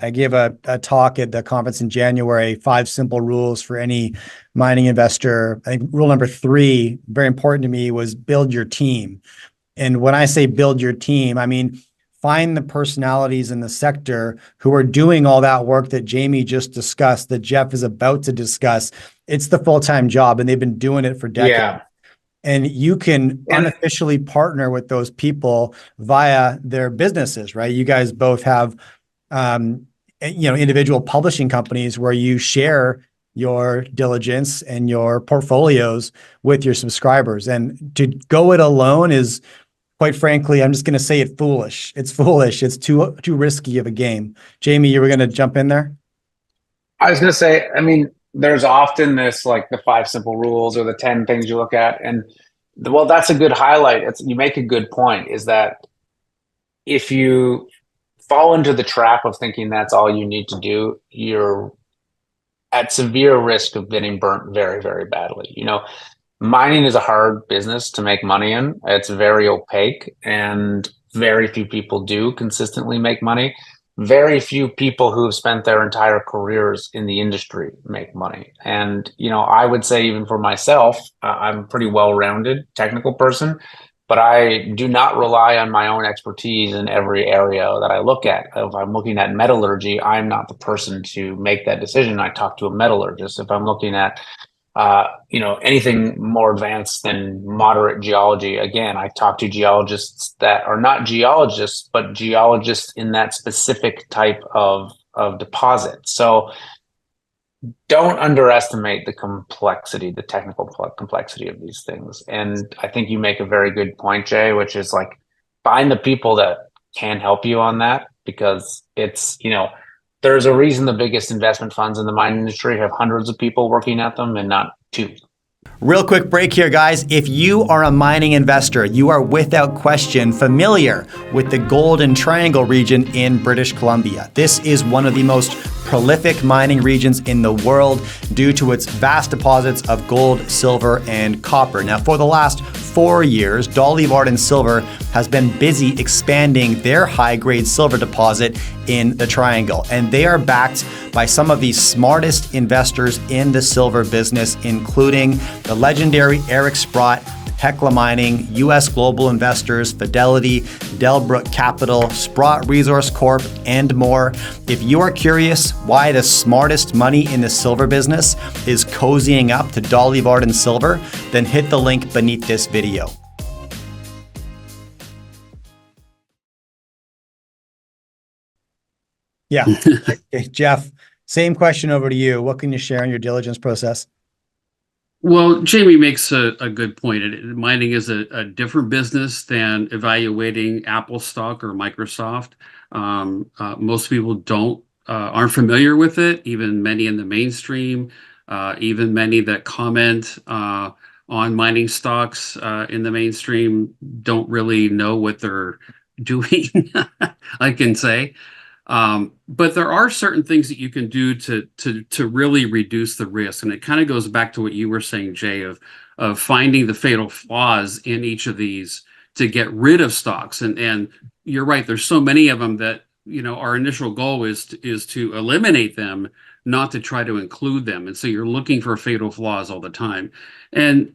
I gave a talk at the conference in January, 5 simple rules for any mining investor. I think rule number 3, very important to me, was build your team. And when I say build your team, I mean, find the personalities in the sector who are doing all that work that Jamie just discussed, that Jeff is about to discuss. It's the full-time job, and they've been doing it for decades. Yeah. And you can unofficially partner with those people via their businesses, right? You guys both have individual publishing companies where you share your diligence and your portfolios with your subscribers. And to go it alone is, quite frankly, I'm just going to say it foolish. It's foolish. It's too risky of a game. Jamie, you were going to jump in there? I was going to say, I mean, there's often this like the 5 simple rules or the 10 things you look at. And well, that's a good highlight. You make a good point, is that if you fall into the trap of thinking that's all you need to do, you're at severe risk of getting burnt very, very badly. Mining is a hard business to make money in. It's very opaque, and very few people do consistently make money. Very few people who have spent their entire careers in the industry make money. And, I would say, even for myself, I'm a pretty well-rounded technical person, but I do not rely on my own expertise in every area that I look at. If I'm looking at metallurgy, I'm not the person to make that decision. I talk to a metallurgist. If I'm looking at anything more advanced than moderate geology, again, I talk to geologists that are not geologists, but geologists in that specific type of deposit. So don't underestimate the technical complexity of these things. And I think you make a very good point, Jay, which is like, find the people that can help you on that, because it's, there's a reason the biggest investment funds in the mining industry have hundreds of people working at them and not 2. Real quick break here, guys. If you are a mining investor, you are without question familiar with the Golden Triangle region in British Columbia. This is one of the most prolific mining regions in the world due to its vast deposits of gold, silver, and copper. Now, for the last 4 years, Dolly Varden Silver has been busy expanding their high-grade silver deposit in the Triangle, and they are backed by some of the smartest investors in the silver business, including the legendary Eric Sprott, Hecla Mining, US Global Investors, Fidelity, Delbrook Capital, Sprott Resource Corp, and more. If you are curious why the smartest money in the silver business is cozying up to Dolly Varden Silver, then hit the link beneath this video. Yeah. Okay, Jeff, same question over to you. What can you share on your diligence process? Well, Jamie makes a good point. Mining is a different business than evaluating Apple stock or Microsoft. Most people aren't familiar with it. Even many in the mainstream, even many that comment on mining stocks in the mainstream don't really know what they're doing, I can say. But there are certain things that you can do to really reduce the risk. And it kind of goes back to what you were saying, Jay, of finding the fatal flaws in each of these to get rid of stocks. And you're right, there's so many of them that, our initial goal is to eliminate them, not to try to include them. And so you're looking for fatal flaws all the time. And,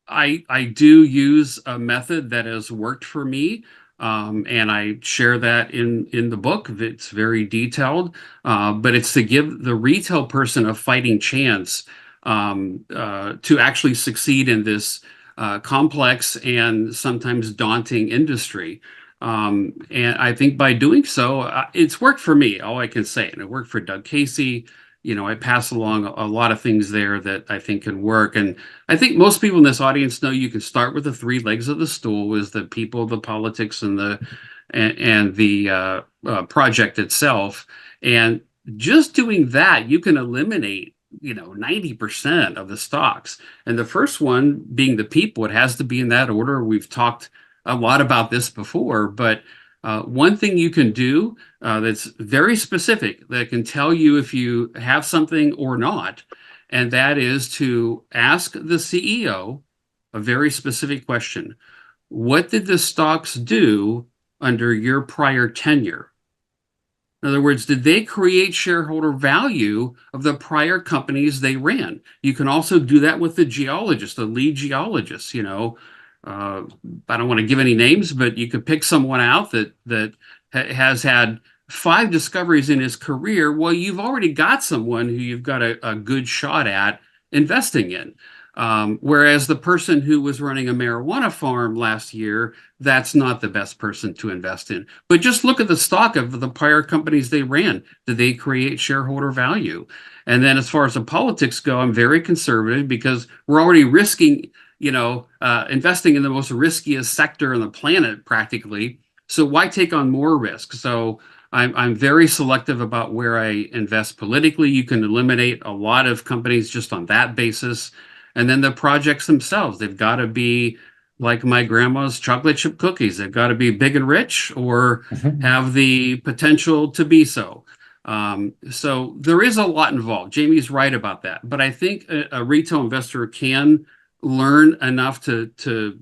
I do use a method that has worked for me. And I share that in the book. It's very detailed, but it's to give the retail person a fighting chance to actually succeed in this complex and sometimes daunting industry. And I think by doing so, it's worked for me, all I can say. And it worked for Doug Casey. I pass along a lot of things there that I think can work. And I think most people in this audience know you can start with the 3 legs of the stool: is the people, the politics, and the project itself. And just doing that, you can eliminate 90% of the stocks. And the first one being the people. It has to be in that order. We've talked a lot about this before, but one thing you can do that's very specific, that can tell you if you have something or not, and that is to ask the CEO a very specific question. What did the stocks do under your prior tenure? In other words, did they create shareholder value of the prior companies they ran? You can also do that with the geologist, the lead geologist. I don't want to give any names, but you could pick someone out that has had 5 discoveries in his career. Well, you've already got someone who you've got a good shot at investing in. Whereas the person who was running a marijuana farm last year, that's not the best person to invest in. But just look at the stock of the prior companies they ran. Did they create shareholder value? And then as far as the politics go, I'm very conservative because we're already risking, investing in the most riskiest sector on the planet practically. So why take on more risk? So I'm very selective about where I invest politically. You can eliminate a lot of companies just on that basis. And then the projects themselves, they've got to be like my grandma's chocolate chip cookies. They've got to be big and rich or have the potential to be so. So there is a lot involved. Jamie's right about that. But I think a retail investor can learn enough to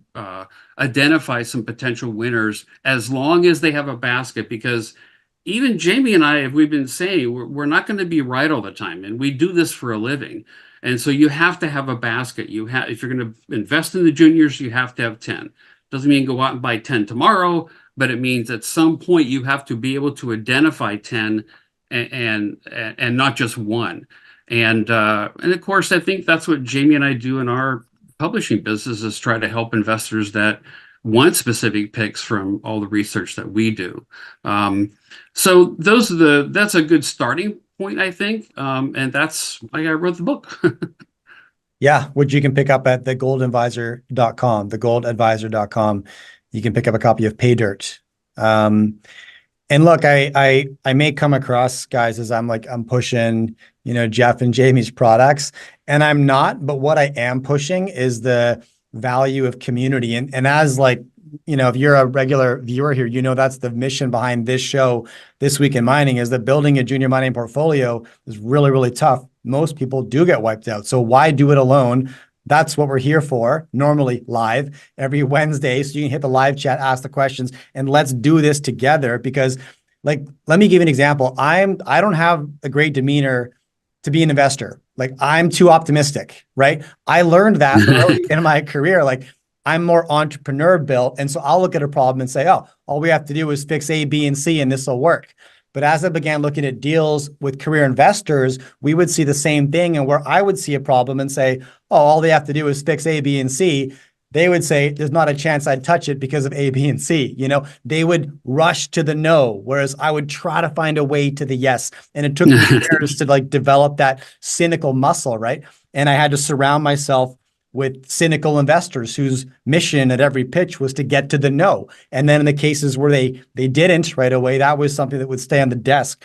identify some potential winners as long as they have a basket, because even Jamie and I, we've been saying we're not going to be right all the time, and we do this for a living. And so you have to have a basket. If you're going to invest in the juniors, you have to have 10. Doesn't mean go out and buy 10 tomorrow, but it means at some point you have to be able to identify 10 and not just one. And of course, I think that's what Jamie and I do in our publishing business, is try to help investors that want specific picks from all the research that we do. So that's a good starting point, I think. And that's why I wrote the book. Yeah, which you can pick up at thegoldadvisor.com, thegoldadvisor.com. You can pick up a copy of Pay Dirt. And look, I may come across guys as I'm pushing, Jeff and Jamie's products, and I'm not, but what I am pushing is the value of community. And as if you're a regular viewer here, that's the mission behind this show, This Week in Mining, is that building a junior mining portfolio is really, really tough. Most people do get wiped out. So why do it alone? That's what we're here for, normally live every Wednesday. So you can hit the live chat, ask the questions, and let's do this together. Because let me give you an example. I don't have a great demeanor to be an investor. I'm too optimistic, right? I learned that early in my career. I'm more entrepreneur built. And so I'll look at a problem and say, oh, all we have to do is fix A, B, and C, and this will work. But as I began looking at deals with career investors, we would see the same thing. And where I would see a problem and say, oh, all they have to do is fix A, B, and C, they would say, there's not a chance I'd touch it because of A, B, and C. They would rush to the no, whereas I would try to find a way to the yes. And it took me years to develop that cynical muscle, right? And I had to surround myself with cynical investors whose mission at every pitch was to get to the no. And then in the cases where they didn't right away, that was something that would stay on the desk